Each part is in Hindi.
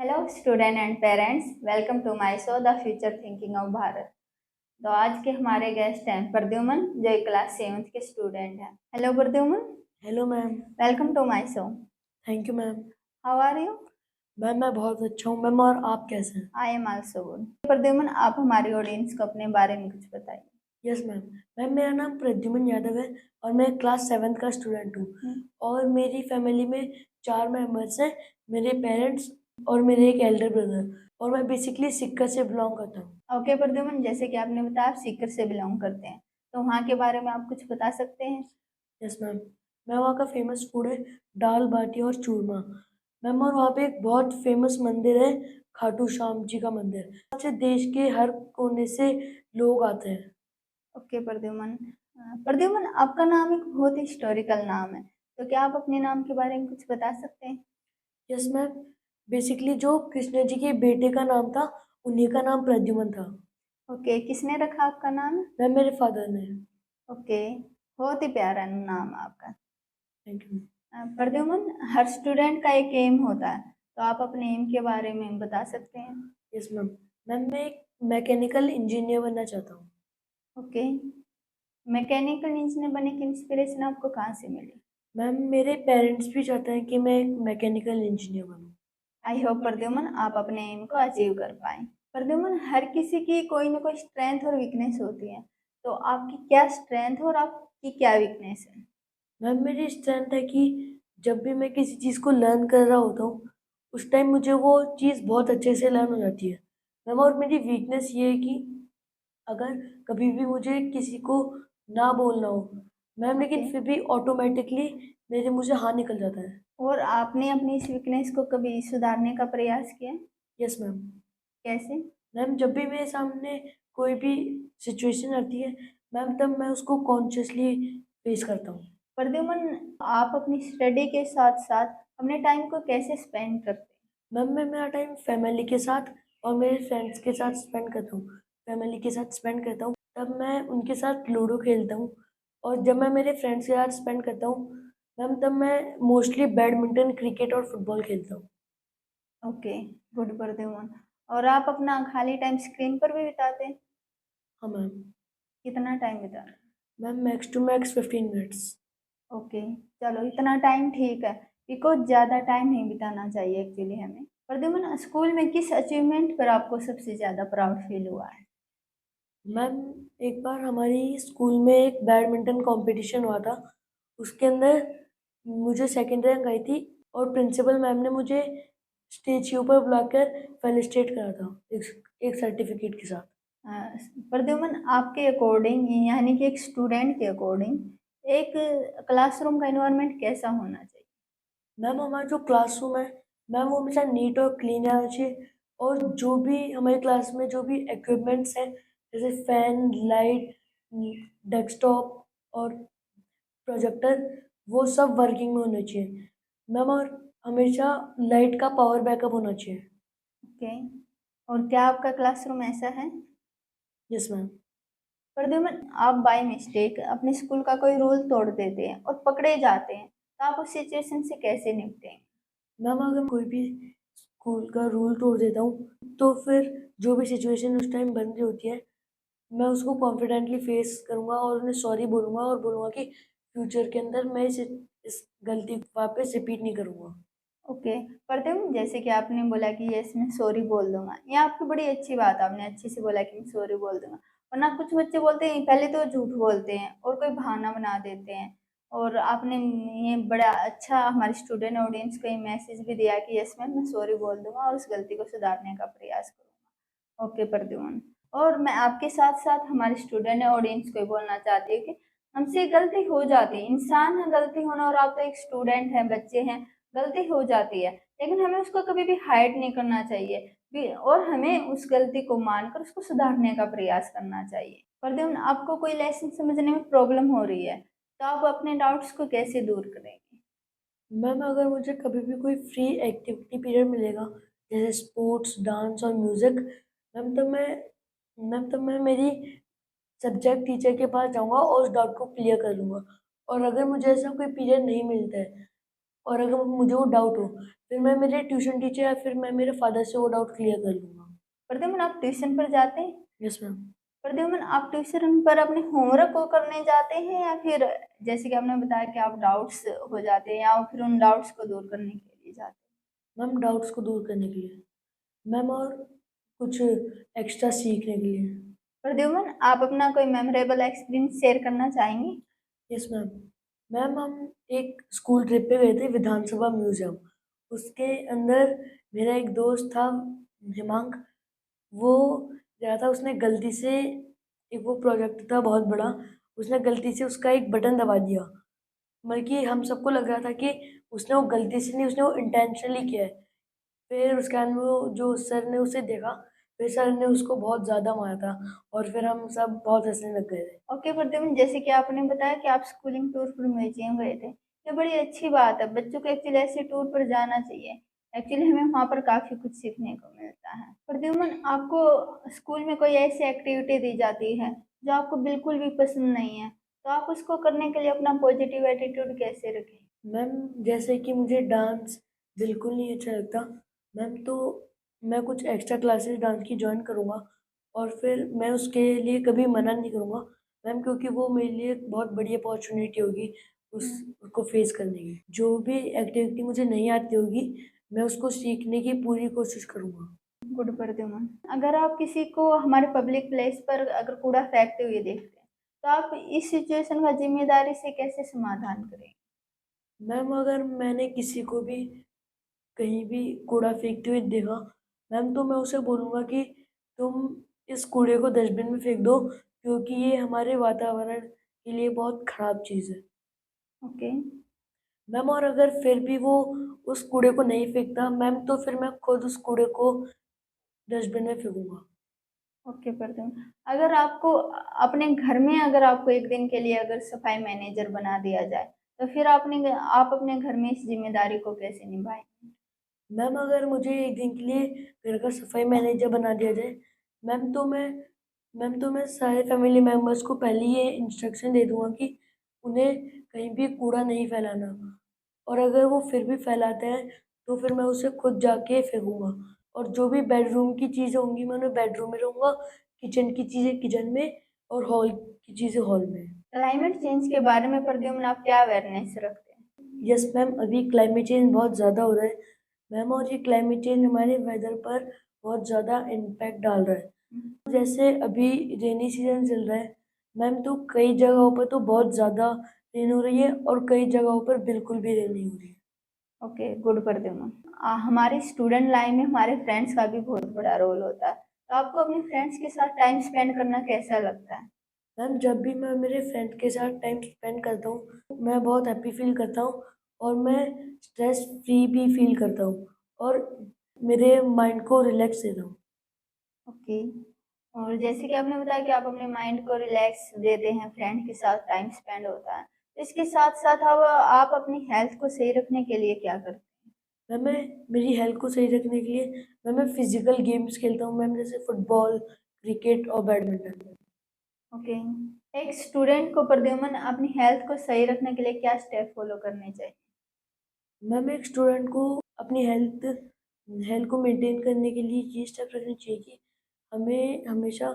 Hello student and parents, welcome to my show the future thinking of Bharat. तो आज के हमारे गेस्ट हैं प्रद्युमन, जो एक क्लास 7th के स्टूडेंट हैं। Hello Pradyuman, hello ma'am. Welcome to my show. Thank you ma'am. How are you? Ma'am मैं बहुत अच्छा हूँ मैम, और आप कैसे हैं? I am also good. Pradyuman, आप हमारी ऑडियंस को अपने बारे में कुछ बताइए। Yes ma'am. मैम मेरा नाम प्रद्युमन यादव है और मैं क्लास 7th का स्टूडेंट हूँ। और मेरी फैमिली में 4 मेंबर्स हैं, मेरे पेरेंट्स और मेरे एक एल्डर ब्रदर। और मैं बेसिकली सिक्कर से बिलोंग करता हूँ। ओके प्रद्युमन, जैसे कि आपने बताया आप सीकर से बिलोंग करते हैं, तो वहाँ के बारे में आप कुछ बता सकते हैं? Yes ma'am. मैं वहाँ का फेमस फूड है दाल बाटी और चूरमा। मैम और वहाँ पे एक बहुत फेमस मंदिर है, खाटू श्याम जी का मंदिर। वहाँ से देश के हर कोने से लोग आते हैं। ओके प्रद्युमन। प्रद्युमन, आपका नाम एक बहुत हिस्टोरिकल नाम है, तो क्या आप अपने नाम के बारे में कुछ बता सकते हैं? Yes ma'am. बेसिकली जो कृष्ण जी के बेटे का नाम था, उन्हीं का नाम प्रद्युमन था। ओके, किसने रखा आपका नाम? मैम मेरे फादर ने। ओके, बहुत ही प्यारा नाम आपका। Thank you. Pradyuman, her student का एक एम होता है, तो आप अपने एम के बारे में बता सकते हैं? Yes ma'am. मैम मैं एक मैकेनिकल इंजीनियर बनना चाहता हूँ। ओके, मैकेनिकल इंजीनियर बनने की इंस्पिरेशन आपको कहाँ से मिली? मैम मेरे पेरेंट्स भी चाहते हैं कि मैं एक मैकेनिकल इंजीनियर बनूँ। आई होप प्रद्युमन आप अपने एम को अचीव कर पाए। प्रद्युमन, हर किसी की कोई ना कोई स्ट्रेंथ और वीकनेस होती है, तो आपकी क्या स्ट्रेंथ और आपकी क्या वीकनेस है? मैम मेरी स्ट्रेंथ है कि जब भी मैं किसी चीज़ को लर्न कर रहा होता हूँ, उस टाइम मुझे वो चीज़ बहुत अच्छे से लर्न हो जाती है। मैम और मेरी वीकनेस ये है कि अगर कभी भी मुझे किसी को ना बोलना हो मैम, ओके, लेकिन फिर भी ऑटोमेटिकली मेरे मुँह से हाँ निकल जाता है। और आपने अपनी इस वीकनेस को कभी सुधारने का प्रयास किया? Yes ma'am. कैसे? मैम जब भी मेरे सामने कोई भी सिचुएशन आती है मैम, तब मैं उसको कॉन्शियसली फेस करता हूँ। प्रद्युमन, आप अपनी स्टडी के साथ साथ अपने टाइम को कैसे स्पेंड करते मैम मैं मेरा टाइम फैमिली के साथ और मेरे फ्रेंड्स के साथ स्पेंड करता हूँ। फैमिली के साथ स्पेंड करता हूँ तब मैं उनके साथ लूडो खेलता हूँ। और जब मैं मेरे फ्रेंड्स के साथ स्पेंड करता हूँ मैम, तब मैं मोस्टली बैडमिंटन, क्रिकेट और फुटबॉल खेलता हूँ। हैं? Okay, good Pradyuman. और आप अपना खाली टाइम स्क्रीन पर भी बिताते हैं? हाँ मैम। कितना टाइम बिताते हैं? Ma'am max to max 15 minutes. Okay, चलो इतना टाइम ठीक है, बिकॉज ज़्यादा टाइम नहीं बिताना चाहिए एक्चुअली हमें। प्रद्युमन, स्कूल में किस अचीवमेंट पर आपको सबसे ज़्यादा प्राउड फील हुआ है? मैम एक बार हमारी स्कूल में एक बैडमिंटन कंपटीशन हुआ था, उसके अंदर मुझे सेकंड रैंक आई थी। और प्रिंसिपल मैम ने मुझे स्टेज के ऊपर बुलाकर फेलिसिटेट करा था एक सर्टिफिकेट के साथ। अ, प्रद्युमन, आपके अकॉर्डिंग यानी कि एक स्टूडेंट के अकॉर्डिंग एक क्लासरूम का एनवायरनमेंट कैसा होना चाहिए? मैम हमारा जो क्लासरूम है मैम, वो हमेशा नीट और क्लीन रहना चाहिए। और जो भी हमारे क्लास में जो भी इक्विपमेंट्स हैं, जैसे फैन, लाइट, डेस्कटॉप और प्रोजेक्टर, वो सब वर्किंग में होने चाहिए मैम। और हमेशा लाइट का पावर बैकअप होना चाहिए। ओके, और क्या आपका क्लासरूम ऐसा है? Yes ma'am. प्रद्युमन, आप बाय मिस्टेक अपने स्कूल का कोई रूल तोड़ देते हैं और पकड़े जाते हैं, तो आप उस सिचुएशन से कैसे निपटे हैं? मैम अगर कोई भी स्कूल का रूल तोड़ देता हूँ तो फिर जो भी सिचुएशन उस टाइम बन रही होती है, मैं उसको कॉन्फिडेंटली फेस करूँगा और उन्हें सॉरी बोलूँगा और बोलूँगा कि फ्यूचर के अंदर मैं इस गलती को वापस रिपीट नहीं करूँगा। ओके, प्रद्युम्न, जैसे कि आपने बोला कि यस मैं सॉरी बोल दूंगा, ये आपकी बड़ी अच्छी बात है, आपने अच्छे से बोला कि मैं सॉरी बोल दूंगा। वरना कुछ बच्चे बोलते हैं पहले तो झूठ बोलते हैं और कोई बहाना बना देते हैं। और आपने ये बड़ा अच्छा हमारे स्टूडेंट ऑडियंस को ये मैसेज भी दिया कि यस मैम मैं सॉरी बोल दूंगा और उस गलती को सुधारने का प्रयास करूंगा। ओके प्रद्युम्न, और मैं आपके साथ साथ हमारे स्टूडेंट ऑडियंस को बोलना चाहती हूँ कि हमसे गलती हो जाती है, इंसान है, गलती होना, और आप तो एक स्टूडेंट हैं, बच्चे हैं, गलती हो जाती है, लेकिन हमें उसको कभी भी हाइड नहीं करना चाहिए और हमें उस गलती को मानकर उसको सुधारने का प्रयास करना चाहिए। प्रद्युम्न, आपको कोई लेसन समझने में प्रॉब्लम हो रही है, तो आप अपने डाउट्स को कैसे दूर करेंगे? मैम अगर मुझे कभी भी कोई फ्री एक्टिविटी पीरियड मिलेगा, जैसे स्पोर्ट्स, डांस और म्यूज़िक, मैम तब मैं मेरी सब्जेक्ट टीचर के पास जाऊँगा और उस डाउट को क्लियर कर लूँगा। और अगर मुझे ऐसा कोई पीरियड नहीं मिलता है और अगर मुझे वो डाउट हो, फिर मैं मेरे ट्यूशन टीचर या फिर मैं मेरे फादर से वो डाउट क्लियर कर लूँगा। प्रद्युम्न आप ट्यूशन पर जाते हैं? Yes ma'am. प्रद्युम्न आप ट्यूशन पर अपने होमवर्क को करने जाते हैं या फिर जैसे कि आपने बताया कि आप डाउट्स हो जाते हैं या फिर उन डाउट्स को दूर करने के लिए जाते हैं? मैम डाउट्स को दूर करने के लिए, मैम और कुछ एक्स्ट्रा सीखने के लिए। प्रद्युम्न आप अपना कोई मेमोरेबल एक्सपीरियंस शेयर करना चाहेंगे? Yes ma'am. मैम हम एक स्कूल ट्रिप पे गए थे विधानसभा म्यूज़ियम। उसके अंदर मेरा एक दोस्त था हिमांक, वो गया था, उसने गलती से एक वो प्रोजेक्ट था बहुत बड़ा, उसने गलती से उसका एक बटन दबा दिया। बल्कि हम सबको लग रहा था कि उसने वो गलती से नहीं, उसने वो इंटेंशनली किया है। फिर उसके बाद में वो जो सर ने उसे देखा, फिर सर ने उसको बहुत ज़्यादा मारा था और फिर हम सब बहुत हँसने लग गए थे। ओके प्रद्युम्न, जैसे कि आपने बताया कि आप स्कूलिंग टूर पर म्यूजियम गए थे, ये बड़ी अच्छी बात है। बच्चों को एक्चुअली ऐसे टूर पर जाना चाहिए। एक्चुअली हमें वहाँ पर काफ़ी कुछ सीखने को मिलता है। प्रद्युम्न, आपको स्कूल में कोई ऐसी एक्टिविटी दी जाती है जो आपको बिल्कुल भी पसंद नहीं है, तो आप उसको करने के लिए अपना पॉजिटिव एटीट्यूड कैसे रखें? मैम जैसे कि मुझे डांस बिल्कुल नहीं अच्छा लगता, मैम तो मैं कुछ एक्स्ट्रा क्लासेस डांस की जॉइन करूँगा और फिर मैं उसके लिए कभी मना नहीं करूँगा मैम, क्योंकि वो मेरे लिए एक बहुत बड़ी अपॉर्चुनिटी होगी उसको फेस करने की। जो भी एक्टिविटी मुझे नहीं आती होगी, मैं उसको सीखने की पूरी कोशिश करूँगा। गुड प्रद्युम्न, अगर आप किसी को हमारे पब्लिक प्लेस पर अगर कूड़ा फेंकते हुए देखते हैं, तो आप इस सिचुएशन का जिम्मेदारी से कैसे समाधान करें? मैम अगर मैंने किसी को भी कहीं भी कूड़ा फेंकते हुए देखा, मैम तो मैं उसे बोलूँगा कि तुम इस कूड़े को डस्टबिन में फेंक दो, क्योंकि ये हमारे वातावरण के लिए बहुत खराब चीज़ है। ओके। मैम और अगर फिर भी वो उस कूड़े को नहीं फेंकता मैम, तो फिर मैं खुद उस कूड़े को डस्टबिन में फेंकूँगा। ओके प्रद्युम्न, अगर आपको अपने घर में अगर आपको एक दिन के लिए अगर सफाई मैनेजर बना दिया जाए, तो फिर आप अपने घर में इस जिम्मेदारी को कैसे निभाएंगे? मैम अगर मुझे एक दिन के लिए घर का सफाई मैनेजर बना दिया जाए, मैम तो मैं सारे फैमिली मेंबर्स को पहले ये इंस्ट्रक्शन दे दूँगा कि उन्हें कहीं भी कूड़ा नहीं फैलाना, और अगर वो फिर भी फैलाते हैं, तो फिर मैं उसे खुद जाके फेंकूँगा, और जो भी बेडरूम की चीज़ें होंगी, मैं उन्हें बेडरूम में रखूँगा, किचन की चीज़ें किचन में और हॉल की चीज़ें हॉल में। क्लाइमेट चेंज के बारे में प्रद्युम्न आप क्या अवेयरनेस रखते हैं? यस मैम, अभी क्लाइमेट चेंज बहुत ज़्यादा हो रहा है मैम, और ये क्लाइमेट चेंज हमारे वेदर पर बहुत ज़्यादा इम्पैक्ट डाल रहा है। जैसे अभी रेनी सीजन चल रहा है मैम, तो कई जगहों पर तो बहुत ज़्यादा रेन हो रही है और कई जगहों पर बिल्कुल भी रेन नहीं हो रही है। Okay, good Pradyumna. हमारी स्टूडेंट लाइफ में हमारे फ्रेंड्स का भी बहुत बड़ा रोल होता है, तो आपको अपने फ्रेंड्स के साथ टाइम स्पेंड करना कैसा लगता है? मैम जब भी मैं मेरे फ्रेंड के साथ टाइम स्पेंड करता हूँ, मैं बहुत हैप्पी फील करता हूँ और मैं स्ट्रेस फ्री भी फील करता हूँ और मेरे माइंड को रिलैक्स देता हूँ। ओके। और जैसे कि आपने बताया कि आप अपने माइंड को रिलैक्स देते हैं, फ्रेंड के साथ टाइम स्पेंड होता है, तो इसके साथ साथ आप अपनी हेल्थ को सही रखने के लिए क्या करते हैं? मैं मेरी हेल्थ को सही रखने के लिए मैं फिजिकल गेम्स खेलता हूँ मैम, जैसे फुटबॉल, क्रिकेट और बैडमिंटन। ओके। एक स्टूडेंट को प्रद्युम्न अपनी हेल्थ को सही रखने के लिए क्या स्टेप फॉलो करने चाहिए? मैम एक स्टूडेंट को अपनी हेल्थ हेल्थ को मेंटेन करने के लिए ये स्टेप रखने चाहिए कि हमें हमेशा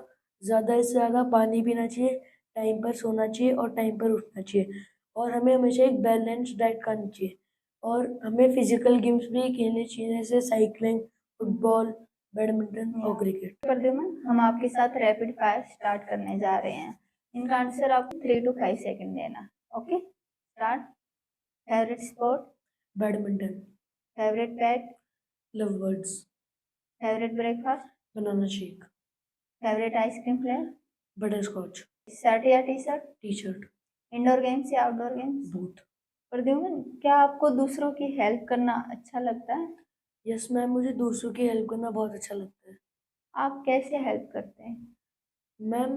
ज़्यादा से ज़्यादा पानी पीना चाहिए, टाइम पर सोना चाहिए और टाइम पर उठना चाहिए, और हमें हमेशा एक बैलेंस्ड डाइट खानी चाहिए, और हमें फिजिकल गेम्स भी खेलने चाहिए, जैसे साइकिलिंग, फुटबॉल, बैडमिंटन या और क्रिकेट। प्रद्युम्न, हम आपके साथ रैपिड फायर स्टार्ट करने जा रहे हैं। इनका आंसर आपको 3 to 5 सेकंड देना। Okay, start. Favourite sport? Badminton. Favourite pet? Love birds. Favourite breakfast? Banana shake. Favourite ice cream flavour? Butterscotch. Shirt या T shirt? T shirt. Indoor games या आउटडोर गेम्स? बूथ। प्रद्युम्न, क्या आपको दूसरों की हेल्प करना अच्छा लगता है? यस मैम, मुझे दूसरों की हेल्प करना बहुत अच्छा लगता है। आप कैसे हेल्प करते हैं? मैम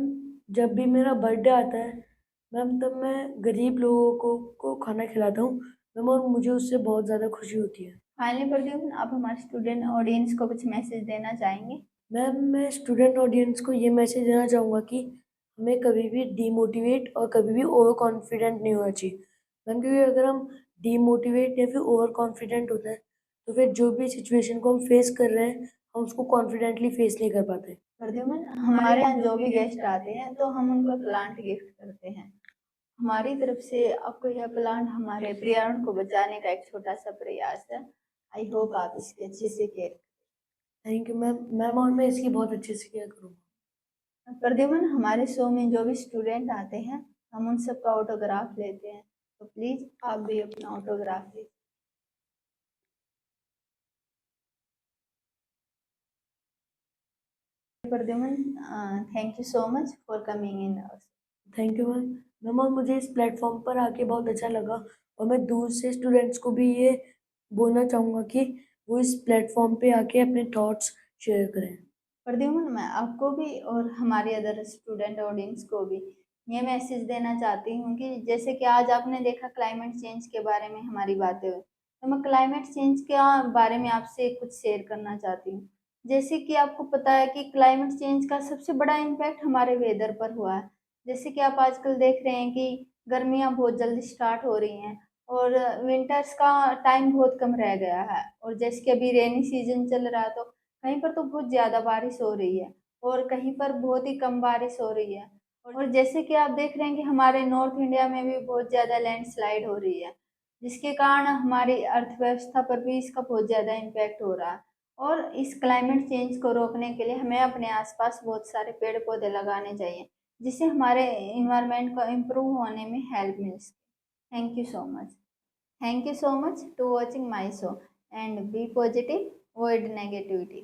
जब भी मेरा बर्थडे आता है मैम, तब मैं गरीब लोगों को खाना खिलाता हूँ मैम, और मुझे उससे बहुत ज़्यादा खुशी होती है। फाइनली प्रद्युम्न, आप हमारे स्टूडेंट ऑडियंस को कुछ मैसेज देना चाहेंगे? मैम मैं स्टूडेंट ऑडियंस को ये मैसेज देना चाहूँगा कि हमें कभी भी डीमोटिवेट और कभी भी ओवर कॉन्फिडेंट नहीं होना चाहिए मैम, क्योंकि अगर हम डीमोटिवेट या फिर ओवर कॉन्फिडेंट होते हैं, तो फिर जो भी सिचुएशन को हम फेस कर रहे हैं, हम उसको कॉन्फिडेंटली फेस नहीं कर पाते। प्रद्युमन, हमारे यहाँ जो भी गेस्ट आते हैं तो हम उनको प्लांट गिफ्ट करते हैं। हमारी तरफ से आपको यह प्लांट हमारे पर्यावरण को बचाने का एक छोटा सा प्रयास है। आई होप आप इसकी अच्छे से care. Thank you ma'am. Ma'am और मैं इसकी बहुत अच्छे से केयर करूँगा। प्रद्युमन, हमारे शो में जो भी स्टूडेंट आते हैं हम उन सबका ऑटोग्राफ लेते हैं, तो प्लीज आप भी अपना ऑटोग्राफ लीजिए। Pradyuman, thank you so much for coming in our. Thank you ma'am. Ma'am और मुझे इस प्लेटफॉर्म पर आके बहुत अच्छा लगा, और मैं दूर से स्टूडेंट्स को भी ये बोलना चाहूँगा कि वो इस प्लेटफॉर्म पे आके अपने थॉट्स शेयर करें। प्रद्युमन, मैं आपको भी और हमारे अदर स्टूडेंट ऑडियंस को भी ये मैसेज देना चाहती हूँ कि जैसे कि आज आपने देखा क्लाइमेट चेंज के बारे में हमारी बातें हुई, तो मैं क्लाइमेट चेंज के बारे में आपसे कुछ शेयर करना चाहती हूँ। जैसे कि आपको पता है कि क्लाइमेट चेंज का सबसे बड़ा इम्पैक्ट हमारे वेदर पर हुआ है। जैसे कि आप आजकल देख रहे हैं कि गर्मियाँ बहुत जल्दी स्टार्ट हो रही हैं और विंटर्स का टाइम बहुत कम रह गया है, और जैसे कि अभी रेनी सीजन चल रहा है तो कहीं पर तो बहुत ज़्यादा बारिश हो रही है और कहीं पर बहुत ही कम बारिश हो रही है। और जैसे कि आप देख रहे हैं कि हमारे नॉर्थ इंडिया में भी बहुत ज़्यादा लैंडस्लाइड हो रही है, जिसके कारण हमारी अर्थव्यवस्था पर भी इसका बहुत ज़्यादा इम्पैक्ट हो रहा है। और इस क्लाइमेट चेंज को रोकने के लिए हमें अपने आसपास बहुत सारे पेड़ पौधे लगाने चाहिए, जिससे हमारे इन्वायरमेंट को इम्प्रूव होने में हेल्प मिल सके। Thank you so much. Thank you so much to watching my show, and be positive, avoid negativity.